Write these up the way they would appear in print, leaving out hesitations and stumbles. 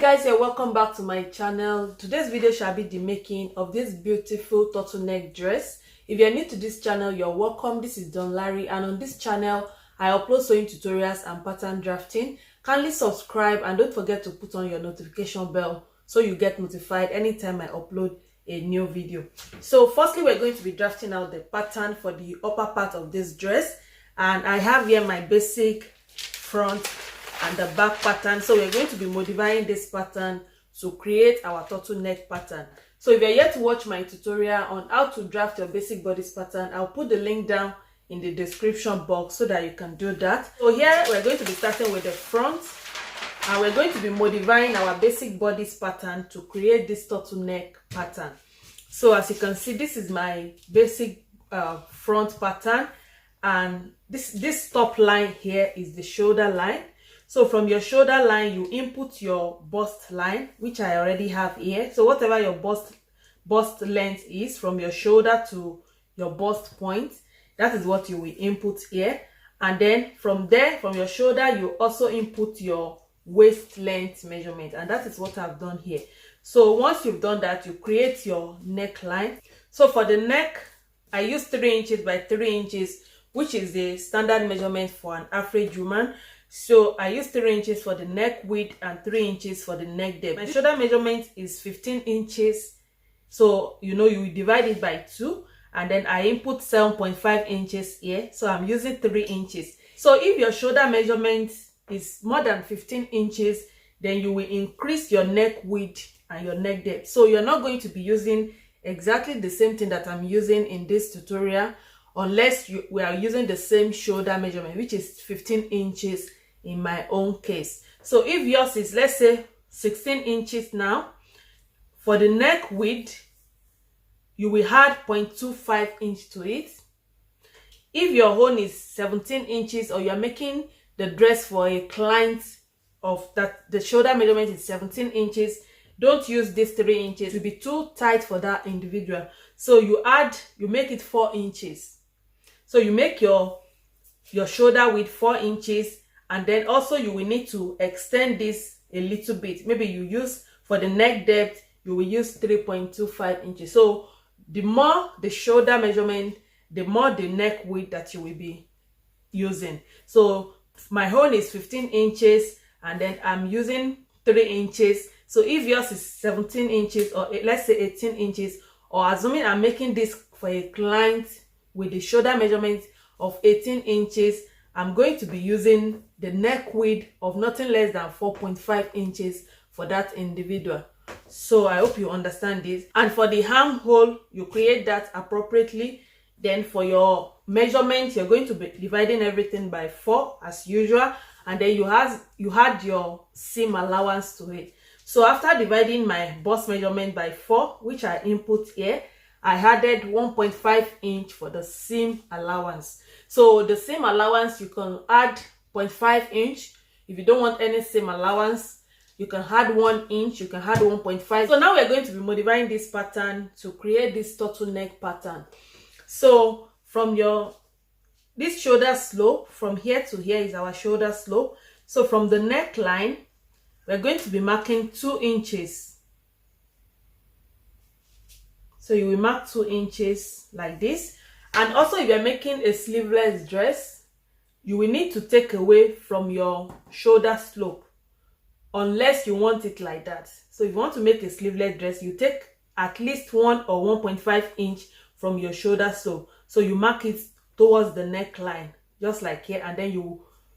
guys, here welcome back to my channel. Today's video shall be the making of this beautiful turtleneck dress. If you're new to this channel, you're welcome. This is Donlarrie, and on this channel I upload sewing tutorials and pattern drafting. Kindly subscribe and don't forget to put on your notification bell so you get notified anytime I upload a new video. So firstly, we're going to be drafting out the pattern for the upper part of this dress, and I have here my basic front and the back pattern. So we're going to be modifying this pattern to create our turtleneck pattern. So if you're yet to watch my tutorial on how to draft your basic bodice pattern, I'll put the link down in the description box so that you can do that. So here we're going to be starting with the front, and we're going to be modifying our basic bodice pattern to create this turtleneck pattern. So as you can see, this is my basic front pattern, and this top line here is the shoulder line. So from your shoulder line, you input your bust line, which I already have here. So whatever your bust length is from your shoulder to your bust point, that is what you will input here. And then from there, from your shoulder, you also input your waist length measurement, and that is what I've done here. So once you've done that, you create your neckline. So for the neck, I use 3 inches by 3 inches, which is the standard measurement for an average woman. So I use 3 inches for the neck width and 3 inches for the neck depth. My shoulder measurement is 15 inches. So you divide it by 2, and then I input 7.5 inches here. So I'm using 3 inches. So if your shoulder measurement is more than 15 inches, then you will increase your neck width and your neck depth. So you're not going to be using exactly the same thing that I'm using in this tutorial, unless we are using the same shoulder measurement, which is 15 inches in my own case. So if yours is, let's say, 16 inches now, for the neck width, you will add 0.25 inch to it. If your own is 17 inches, or you're making the dress for a client of that the shoulder measurement is 17 inches, don't use this 3 inches. It will be too tight for that individual. So you make it 4 inches. So you make your shoulder width 4 inches, and then also you will need to extend this a little bit. Maybe you use, for the neck depth, you will use 3.25 inches. So the more the shoulder measurement, the more the neck width that you will be using. So my own is 15 inches, and then I'm using 3 inches. So if yours is 17 inches, or let's say 18 inches, or assuming I'm making this for a client with the shoulder measurement of 18 inches, I'm going to be using the neck width of nothing less than 4.5 inches for that individual. So I hope you understand this. And for the armhole, you create that appropriately. Then for your measurement, you're going to be dividing everything by 4 as usual, and then you had your seam allowance to it. So after dividing my bust measurement by 4, which I input here, I added 1.5 inch for the seam allowance. So the seam allowance, you can add 0.5 inch. If you don't want any seam allowance, you can add 1 inch, you can add 1.5. So now we're going to be modifying this pattern to create this turtleneck pattern. So from this shoulder slope, from here to here is our shoulder slope. So from the neckline, we're going to be marking 2 inches. So you will mark 2 inches like this. And also, if you're making a sleeveless dress, you will need to take away from your shoulder slope, unless you want it like that. So if you want to make a sleeveless dress, you take at least 1 or 1.5 inch from your shoulder slope. So you mark it towards the neckline, just like here, and then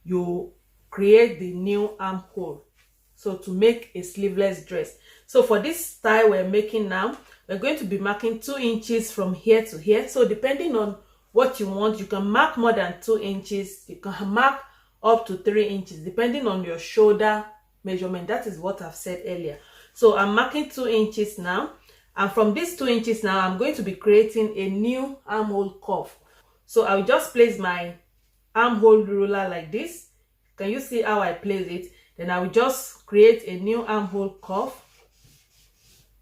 you create the new armhole. So to make a sleeveless dress. So for this style we're making now, we're going to be marking 2 inches from here to here. So depending on what you want, you can mark more than 2 inches. You can mark up to 3 inches, depending on your shoulder measurement. That is what I've said earlier. So I'm marking 2 inches now. And from these 2 inches now, I'm going to be creating a new armhole curve. So I'll just place my armhole ruler like this. Can you see how I place it? Then I will just create a new armhole curve.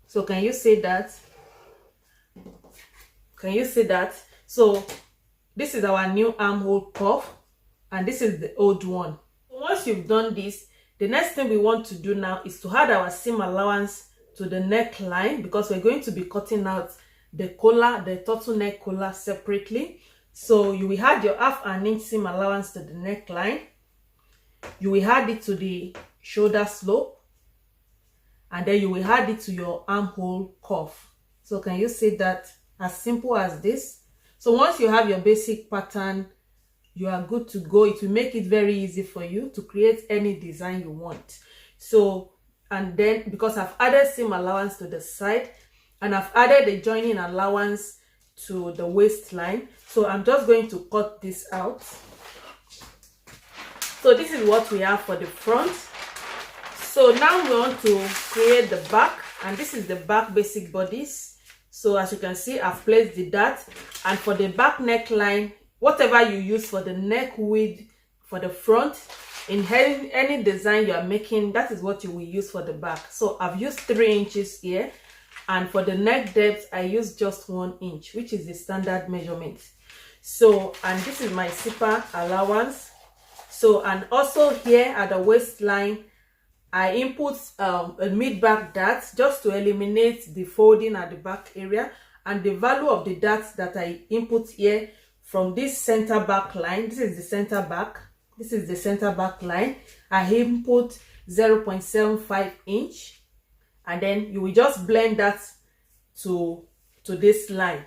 So can you see that? Can you see that? So this is our new armhole curve, and this is the old one. Once you've done this, The next thing we want to do now is to add our seam allowance to the neckline, because we're going to be cutting out the collar, the turtleneck collar separately. So you will add your 1/2 inch seam allowance to the neckline. You will add it to the shoulder slope, and then you will add it to your armhole cuff. So can you see that? As simple as this. So once you have your basic pattern, you are good to go. It will make it very easy for you to create any design you want. So, and then because I've added seam allowance to the side and I've added the joining allowance to the waistline, so I'm just going to cut this out. So this is what we have for the front. So now we want to create the back, and this is the back basic bodice. So as you can see, I've placed the dart, and for the back neckline, whatever you use for the neck width for the front, in any design you are making, that is what you will use for the back. So I've used 3 inches here, and for the neck depth I use just 1 inch, which is the standard measurement. So, and this is my zipper allowance. So, and also here at the waistline I input a mid-back dart just to eliminate the folding at the back area, and the value of the darts that I input here from this center back line, this is the center back, this is the center back line, I input 0.75 inch, and then you will just blend that to this line,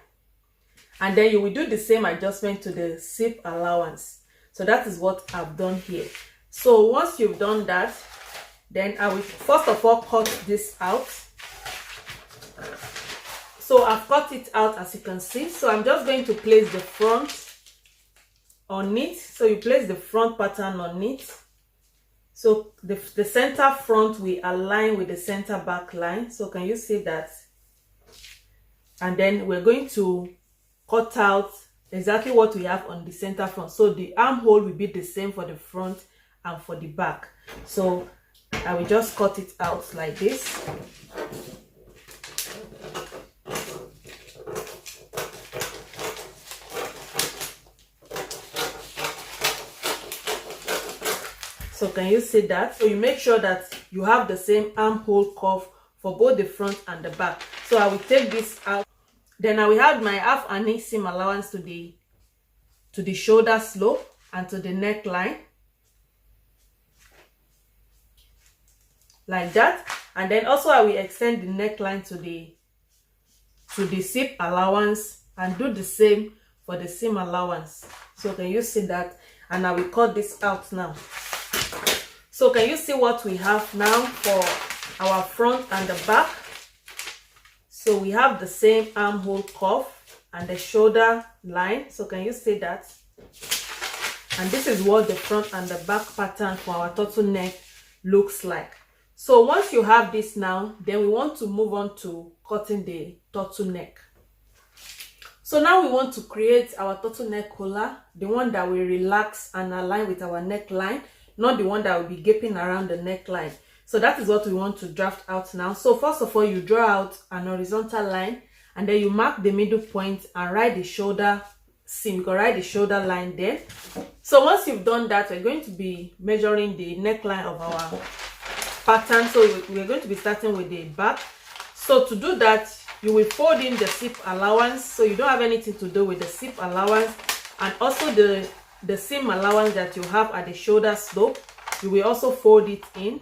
and then you will do the same adjustment to the zip allowance. So that is what I've done here. So once you've done that, then I will first of all cut this out. So I've cut it out, as you can see. So I'm just going to place the front on it. So you place the front pattern on it. So the center front will align with the center back line. So can you see that? And then we're going to cut out exactly what we have on the center front. So the armhole will be the same for the front and for the back. So I will just cut it out like this. So can you see that? So you make sure that you have the same armhole cuff for both the front and the back. So I will take this out. Then I will add my 1/2 inch seam allowance to the shoulder slope and to the neckline, like that. And then also I will extend the neckline to the zip allowance and do the same for the seam allowance. So can you see that? And I will cut this out now. So can you see what we have now for our front and the back? So we have the same armhole cuff and the shoulder line. So can you see that? And this is what the front and the back pattern for our turtleneck looks like. So once you have this now, then we want to move on to cutting the turtleneck. So now we want to create our turtleneck collar, the one that will relax and align with our neckline, not the one that will be gaping around the neckline. So that is what we want to draft out now. So first of all, you draw out an horizontal line, and then you mark the middle point and write the shoulder seam. You can write the shoulder line there. So once you've done that, we're going to be measuring the neckline of our pattern. So we're going to be starting with the back. So to do that, you will fold in the zip allowance. So you don't have anything to do with the zip allowance, and also the seam allowance that you have at the shoulder slope, you will also fold it in,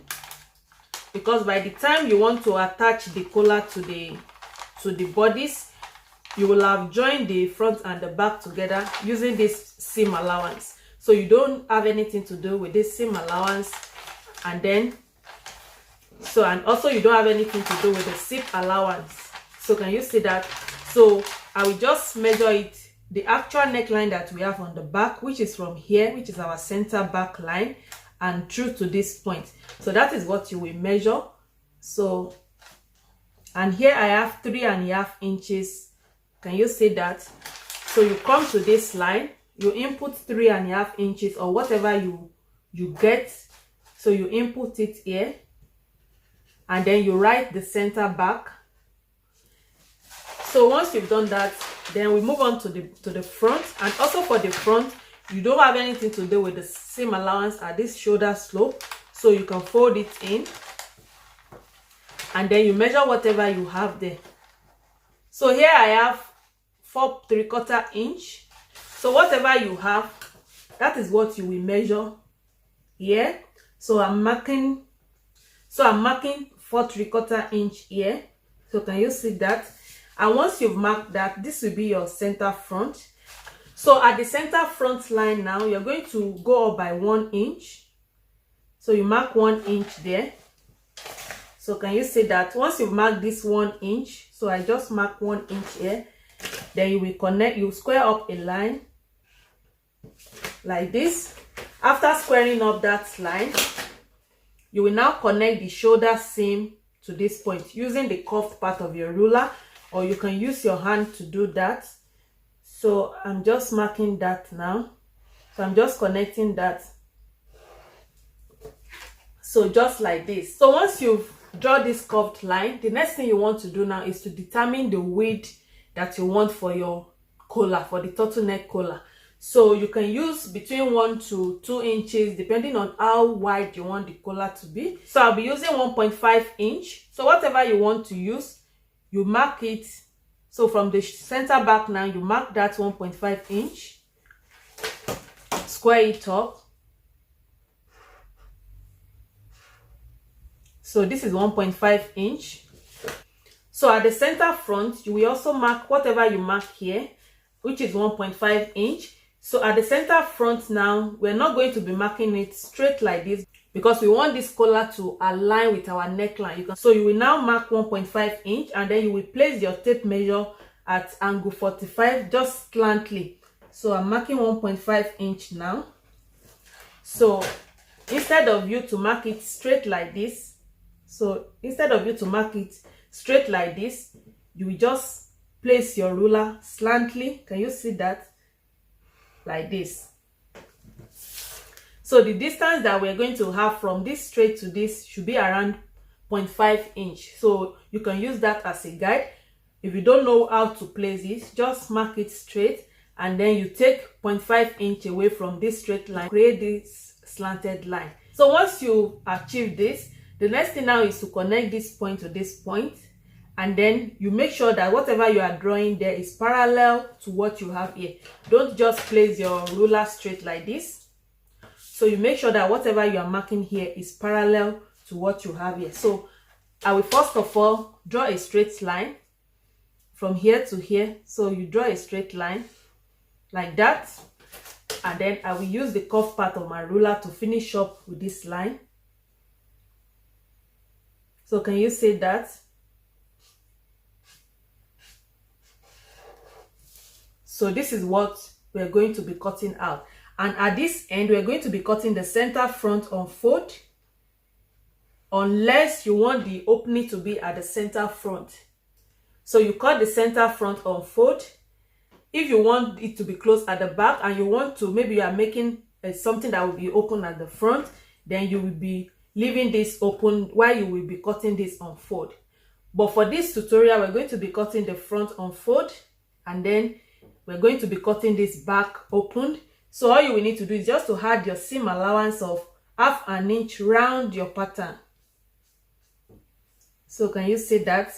because by the time you want to attach the collar to the bodice, you will have joined the front and the back together using this seam allowance. So you don't have anything to do with this seam allowance, and then and also you don't have anything to do with the zip allowance. So can you see that? So I will just measure it, the actual neckline that we have on the back, which is from here, which is our center back line, and through to this point. So that is what you will measure. So, and here I have 3.5 inches. Can you see that? So you come to this line, you input 3.5 inches or whatever you get. So you input it here, and then you write the center back. So once you've done that, then we move on to the front. And also for the front, you don't have anything to do with the seam allowance at this shoulder slope. So you can fold it in and then you measure whatever you have there. So here I have 4 3/4 inch. So whatever you have, that is what you will measure here. So I'm marking 4 3/4 inch here. So can you see that? And once you've marked that, this will be your center front. So at the center front line now, you're going to go up by 1 inch. So you mark 1 inch there. So can you see that? Once you've marked this 1 inch, so I just mark 1 inch here, then you will connect, you square up a line like this. After squaring up that line, you will now connect the shoulder seam to this point using the curved part of your ruler, or you can use your hand to do that. So I'm just marking that now. So I'm just connecting that. So just like this. So once you've drawn this curved line, the next thing you want to do now is to determine the width that you want for your collar, for the turtleneck collar. So you can use between 1 to 2 inches depending on how wide you want the collar to be. So I'll be using 1.5 inch. So whatever you want to use, you mark it. So from the center back now, you mark that 1.5 inch, square it up. So this is 1.5 inch. So at the center front, you will also mark whatever you mark here, which is 1.5 inch. So at the center front now, we're not going to be marking it straight like this because we want this collar to align with our neckline. So you will now mark 1.5 inch and then you will place your tape measure at angle 45, just slantly. So I'm marking 1.5 inch now. So instead of you to mark it straight like this, you will just place your ruler slantly. Can you see that? Like this. So the distance that we're going to have from this straight to this should be around 0.5 inch. So you can use that as a guide. If you don't know how to place it, just mark it straight and then you take 0.5 inch away from this straight line, create this slanted line. So once you achieve this, the next thing now is to connect this point to this point, and then you make sure that whatever you are drawing there is parallel to what you have here. Don't just place your ruler straight like this. So you make sure that whatever you are marking here is parallel to what you have here. So I will first of all draw a straight line from here to here. So you draw a straight line like that, and then I will use the curved part of my ruler to finish up with this line. So can you see that? So this is what we're going to be cutting out. And at this end, we're going to be cutting the center front unfold, unless you want the opening to be at the center front. So you cut the center front unfold. If you want it to be closed at the back and you want to, maybe you are making something that will be open at the front, then you will be leaving this open while you will be cutting this unfold. But for this tutorial, we're going to be cutting the front unfold and then we're going to be cutting this back opened. So all you will need to do is just to add your seam allowance of 1/2 inch round your pattern. So can you see that?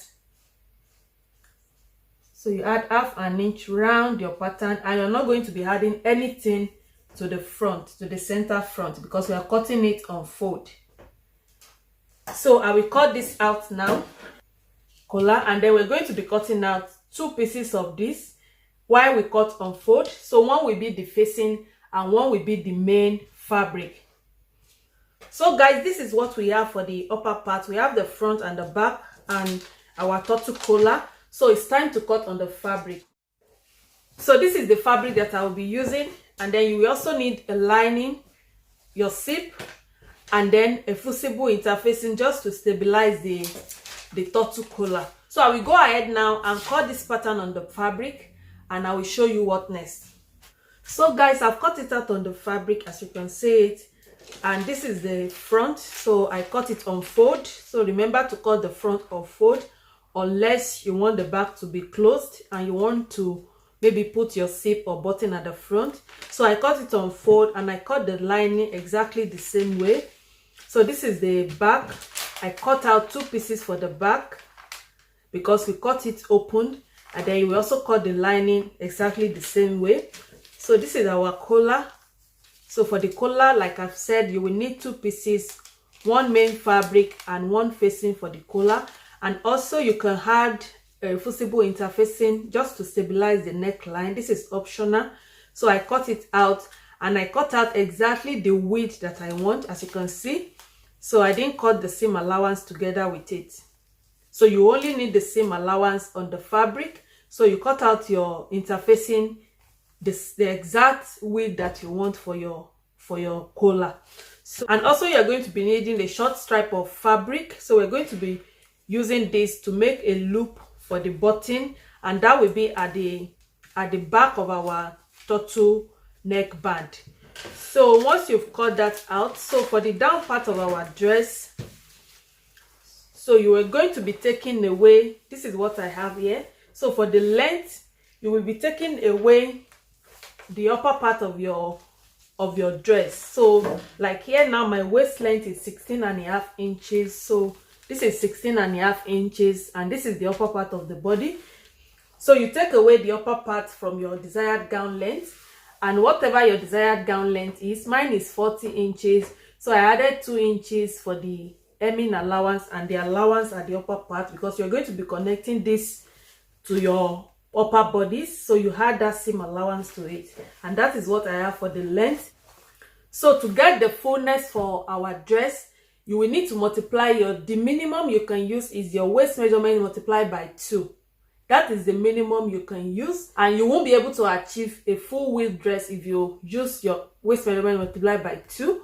So you add 1/2 inch round your pattern, and you're not going to be adding anything to the front, to the center front, because we are cutting it unfold. So I will cut this out now, collar, and then we're going to be cutting out 2 pieces of this while we cut unfold. So one will be the facing and one will be the main fabric. So guys, this is what we have for the upper part. We have the front and the back and our turtle collar. So it's time to cut on the fabric. So this is the fabric that I will be using, and then you will also need a lining, your zip, and then a fusible interfacing just to stabilize the turtle collar. So I will go ahead now and cut this pattern on the fabric, and I will show you what next. So guys, I've cut it out on the fabric, as you can see it, and this is the front. So I cut it unfold. So remember to cut the front unfold, unless you want the back to be closed and you want to maybe put your zip or button at the front. So I cut it unfold and I cut the lining exactly the same way. So this is the back. I cut out 2 pieces for the back because we cut it open, and then we also cut the lining exactly the same way. So this is our collar. So for the collar, like I've said, you will need 2 pieces, 1 main fabric and 1 facing for the collar. And also you can add a fusible interfacing just to stabilize the neckline. This is optional. So I cut it out, and I cut out exactly the width that I want, as you can see. So I didn't cut the seam allowance together with it. So you only need the seam allowance on the fabric. So you cut out your interfacing, the exact width that you want for your collar. So, and also you're going to be needing a short stripe of fabric. So we're going to be using this to make a loop for the button, and that will be at the back of our turtle neck band. So once you've cut that out, so for the down part of our dress, so you are going to be taking away, this is what I have here. So for the length, you will be taking away the upper part of your dress. So like here now, my waist length is 16.5 inches. So this is 16.5 inches, and this is the upper part of the body. So you take away the upper part from your desired gown length, and whatever your desired gown length is, mine is 40 inches. So I added 2 inches for the hemming allowance and the allowance at the upper part, because you're going to be connecting this to your upper bodice. So you add that seam allowance to it, and that is what I have for the length. So to get the fullness for our dress, you will need to multiply the minimum you can use is your waist measurement multiplied by 2. That is the minimum you can use, and you won't be able to achieve a full width dress if you use your waist measurement multiplied by 2.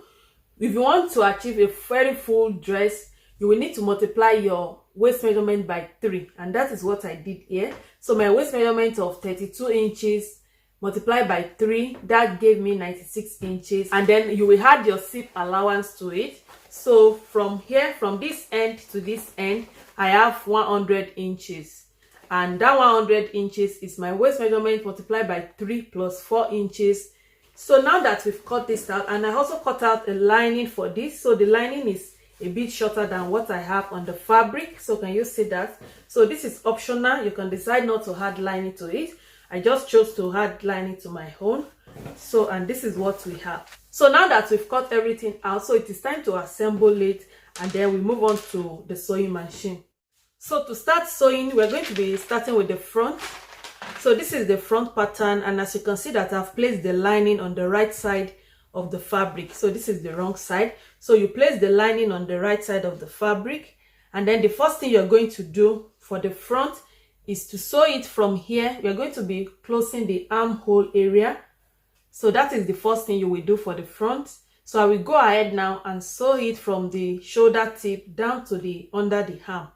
If you want to achieve a very full dress, you will need to multiply your waist measurement by 3, and that is what I did here. So my waist measurement of 32 inches multiplied by 3, that gave me 96 inches, and then you will add your zip allowance to it. So from here, from this end to this end, I have 100 inches, and that 100 inches is my waist measurement multiplied by 3 plus 4 inches. So now that we've cut this out, and I also cut out a lining for this, so the lining is a bit shorter than what I have on the fabric. So can you see that? So this is optional. You can decide not to add lining to it. I just chose to add lining to my own. So, and this is what we have. So now that we've cut everything out, so it is time to assemble it, and then we move on to the sewing machine. So to start sewing, we're going to be starting with the front. So this is the front pattern, and as you can see that I've placed the lining on the right side of the fabric. So this is the wrong side. So you place the lining on the right side of the fabric, and then the first thing you're going to do for the front is to sew it from here. We're going to be closing the armhole area. So that is the first thing you will do for the front. So I will go ahead now and sew it from the shoulder tip down to the under the arm.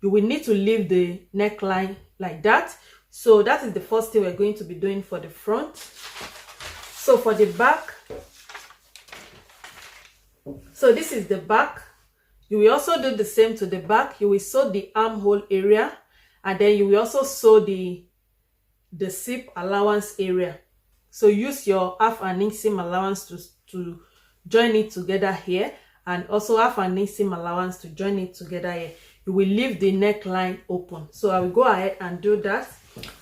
You will need to leave the neckline like that. So that is the first thing we're going to be doing for the front. So for the back, so this is the back. You will also do the same to the back. You will sew the armhole area, and then you will also sew the zip allowance area. So use your 1/2 inch seam allowance to join it together here, and also 1/2 inch seam allowance to join it together here. You will leave the neckline open. So I will go ahead and do that.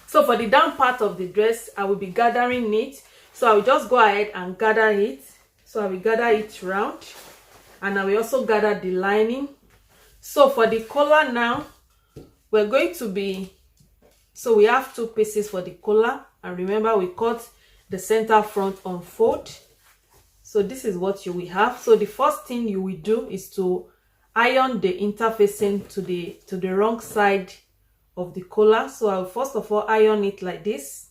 So for the down part of the dress, I will be gathering it. So I will just go ahead and gather it. So I will gather it round, and I will also gather the lining. So for the collar now, we're going to be, so we have 2 pieces for the collar, and remember we cut the center front on fold. So this is what you will have. So the first thing you will do is to iron the interfacing to the wrong side of the collar. So I'll first of all iron it like this.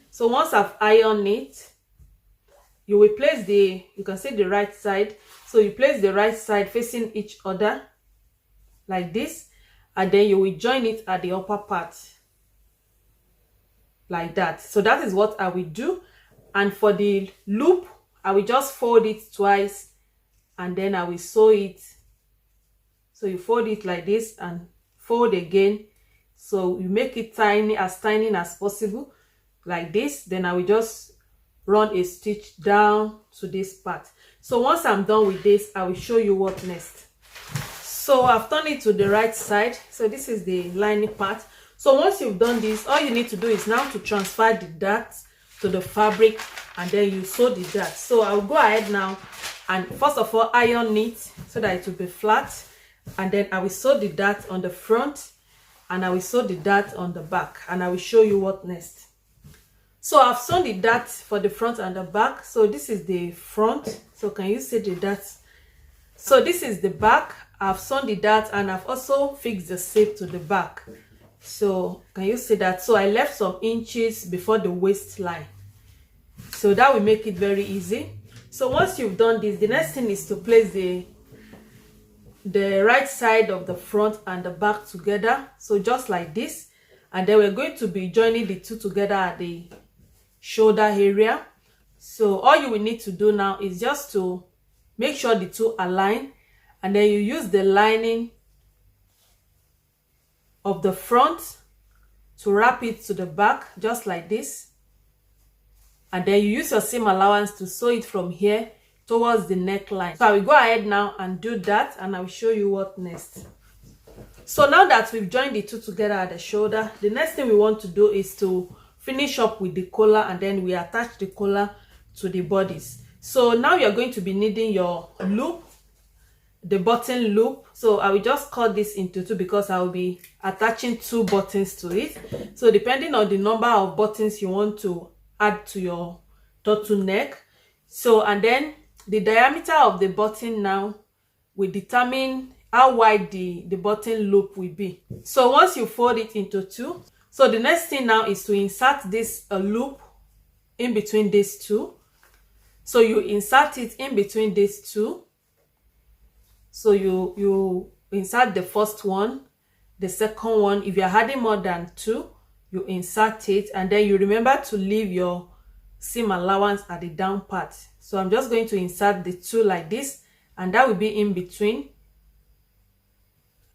So once I've ironed it, you will place you can see the right side. So you place the right side facing each other like this, and then you will join it at the upper part like that. So that is what I will do. And for the loop, I will just fold it twice, and then I will sew it. So you fold it like this and fold again. So you make it tiny as possible like this. Then I will just run a stitch down to this part. So once I'm done with this, I will show you what next. So I've turned it to the right side. So this is the lining part. So once you've done this, all you need to do is now to transfer the dart to the fabric, and then you sew the dart. So I'll go ahead now and first of all iron it so that it will be flat, and then I will sew the dart on the front and I will sew the dart on the back, and I will show you what next. So I've sewn the dart for the front and the back. So this is the front. So can you see the dart? So this is the back. I've sewn the dart and I've also fixed the shape to the back. So can you see that? So I left some inches before the waistline. So that will make it very easy. So once you've done this, the next thing is to place the right side of the front and the back together. So just like this. And then we're going to be joining the two together at the shoulder area. So all you will need to do now is just to make sure the two align, and then you use the lining of the front to wrap it to the back just like this, and then you use your seam allowance to sew it from here towards the neckline. So I will go ahead now and do that, and I will show you what next. So now that we've joined the two together at the shoulder, the next thing we want to do is to finish up with the collar, and then we attach the collar to the bodice. So now you're going to be needing your loop, the button loop. So I will just cut this into two because I will be attaching 2 buttons to it. So depending on the number of buttons you want to add to your turtleneck. So and then the diameter of the button now will determine how wide the button loop will be. So once you fold it into 2, so the next thing now is to insert this loop in between these 2. So you insert it in between these 2. So you insert the first one, the second one. If you're adding more than 2, you insert it, and then you remember to leave your seam allowance at the down part. So I'm just going to insert the 2 like this, and that will be in between.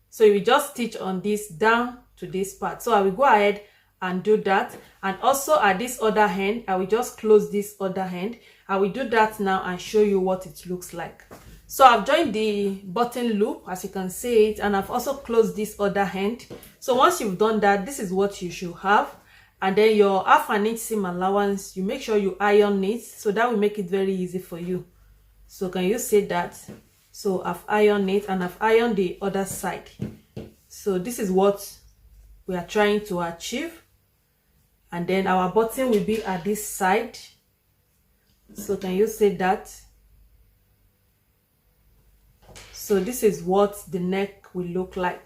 So you will just stitch on this down to this part. So I will go ahead and do that, and also at this other hand I will just close this other hand. I will do that now and show you what it looks like. So I've joined the button loop, as you can see it, and I've also closed this other hand. So once you've done that, this is what you should have. And then your 1/2 inch seam allowance, you make sure you iron it, so that will make it very easy for you. So can you see that? So I've ironed it, and I've ironed the other side. So this is what we are trying to achieve. And then our button will be at this side. So can you see that? So this is what the neck will look like.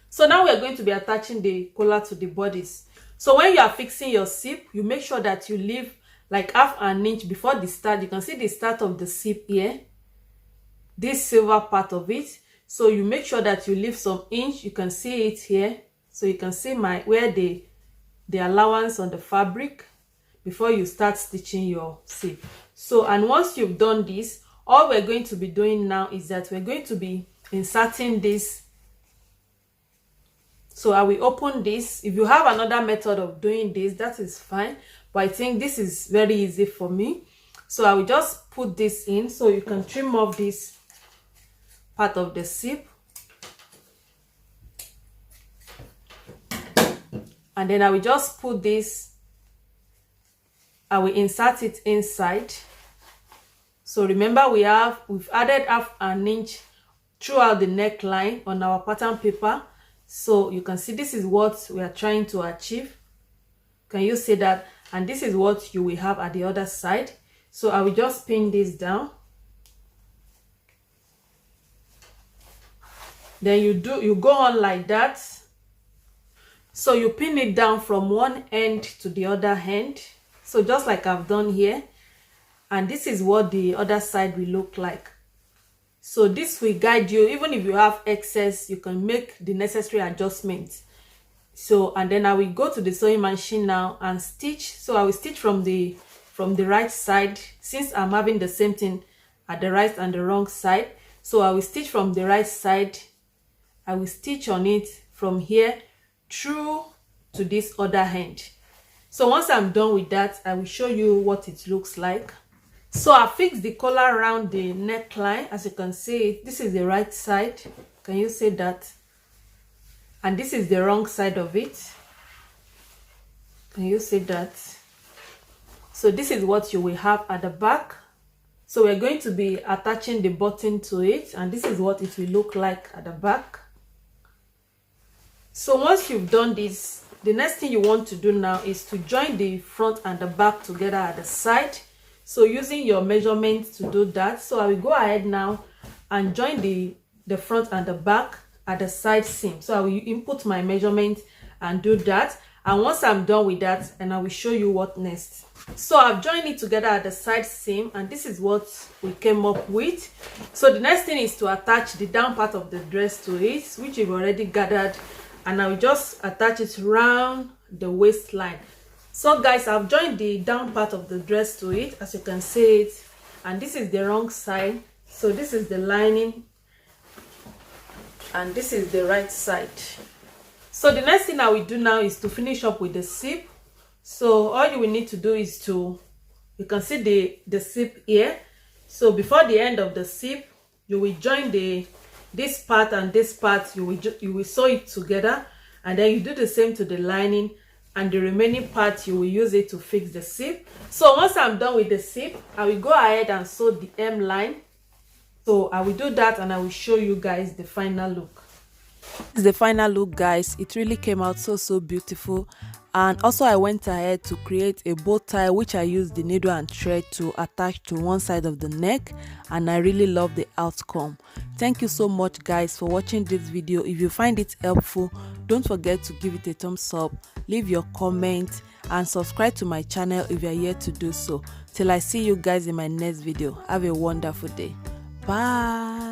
So now we are going to be attaching the collar to the bodice. So when you are fixing your zip, you make sure that you leave like 1/2 inch before the start. You can see the start of the zip here, this silver part of it. So you make sure that you leave some inch. You can see it here. So you can see where the allowance on the fabric before you start stitching your zip. So, and once you've done this, all we're going to be doing now is that we're going to be inserting this. So I will open this. If you have another method of doing this, that is fine, but I think this is very easy for me. So I will just put this in, so you can trim off this part of the zip, and then I will just put this, I will insert it inside. So remember, we've added 1/2 inch throughout the neckline on our pattern paper. So you can see this is what we are trying to achieve. Can you see that? And this is what you will have at the other side. So I will just pin this down. Then you go on like that. So you pin it down from one end to the other end. So just like I've done here. And this is what the other side will look like. So this will guide you. Even if you have excess, you can make the necessary adjustments. So, and then I will go to the sewing machine now and stitch. So I will stitch from the right side, since I'm having the same thing at the right and the wrong side. So I will stitch from the right side. I will stitch on it from here through to this other hand. So once I'm done with that, I will show you what it looks like. So I fixed the collar around the neckline. As you can see, this is the right side. Can you see that? And this is the wrong side of it. Can you see that? So this is what you will have at the back. So we're going to be attaching the button to it, and this is what it will look like at the back. So once you've done this, the next thing you want to do now is to join the front and the back together at the side. So using your measurements to do that. So I will go ahead now and join the front and the back at the side seam. So I will input my measurement and do that. And once I'm done with that, and I will show you what next. So I've joined it together at the side seam, and this is what we came up with. So the next thing is to attach the down part of the dress to it, which we've already gathered, and I will just attach it around the waistline. So guys, I've joined the down part of the dress to it, as you can see it, and this is the wrong side. So this is the lining, and this is the right side. So the next thing I will do now is to finish up with the zip. So all you will need to do is to, you can see the zip here. So before the end of the zip, you will join this part and this part. You will sew it together, and then you do the same to the lining, and the remaining part you will use it to fix the zip. So once I'm done with the zip, I will go ahead and sew the hem line. So I will do that, and I will show you guys the final look. This is the final look, guys. It really came out so beautiful. And also I went ahead to create a bow tie, which I used the needle and thread to attach to one side of the neck, and I really love the outcome. Thank you so much, guys, for watching this video. If you find it helpful, don't forget to give it a thumbs up, leave your comment, and subscribe to my channel if you are yet to do so. Till I see you guys in my next video, have a wonderful day. Bye.